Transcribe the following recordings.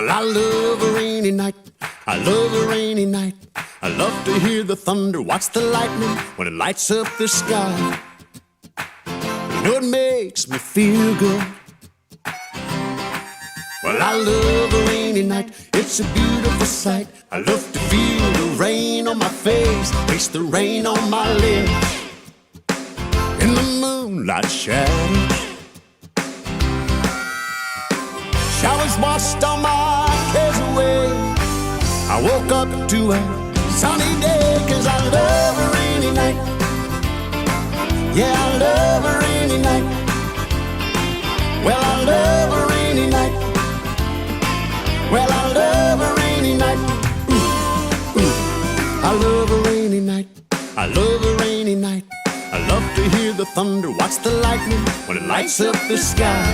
Well, I love a rainy night. I love a rainy night. I love to hear the thunder, watch the lightning when it lights up the sky. You know it makes me feel good. Well, I love a rainy night. It's a beautiful sight. I love to feel the rain on my face, taste the rain on my lips. In the moonlight shadows, showers washed all my cares away. I woke up to a sunny day, 'cause I love a rainy night. Yeah, I love a rainy night. Well, I love a rainy night. Well, I love a rainy night. Ooh, ooh. I love a rainy night. I love a rainy night. I love to hear the thunder, watch the lightning when it lights up the sky.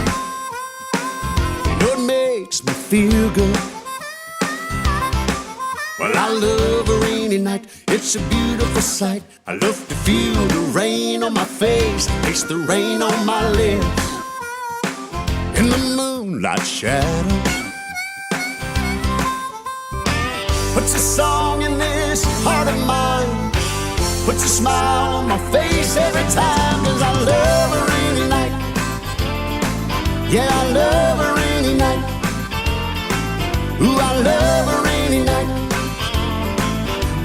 You know it makes me feel good. Well, I love a rainy night. It's a beautiful sight. I love to feel the rain on my face, taste the rain on my lips. In the moonlight shadows, puts a song in this heart of mine, puts a smile on my face every time, 'cause I love a rainy night. Yeah, I love a rainy night. Ooh, I love a rainy night.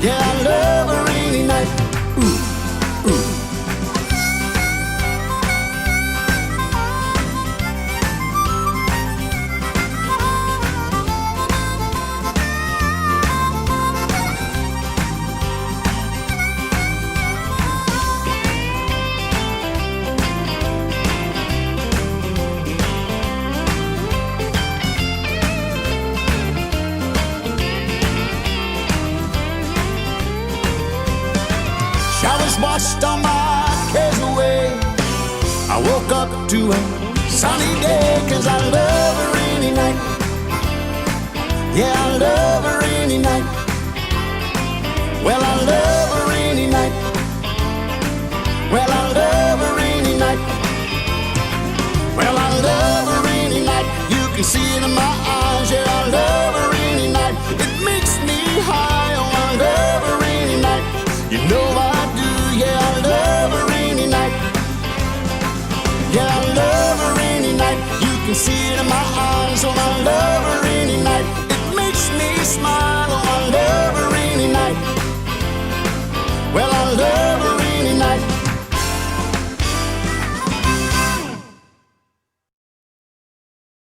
Yeah, I love a rainy night. Ooh, ooh. Washed all my cares away. I woke up to a sunny day, 'cause I love a rainy night. Yeah, I love a rainy night. Well, I love a rainy night. Well, I love a rainy night. Well, I love a rainy night. You can see it in my eyes. Yeah, I love a rainy night. It makes me high. Oh, I love a rainy night. You know I do. Yeah, I love a rainy night. Yeah, I love a rainy night. You can see it in my eyes. Oh, I love a rainy night. It makes me smile. Oh, I love a rainy night. Well, I love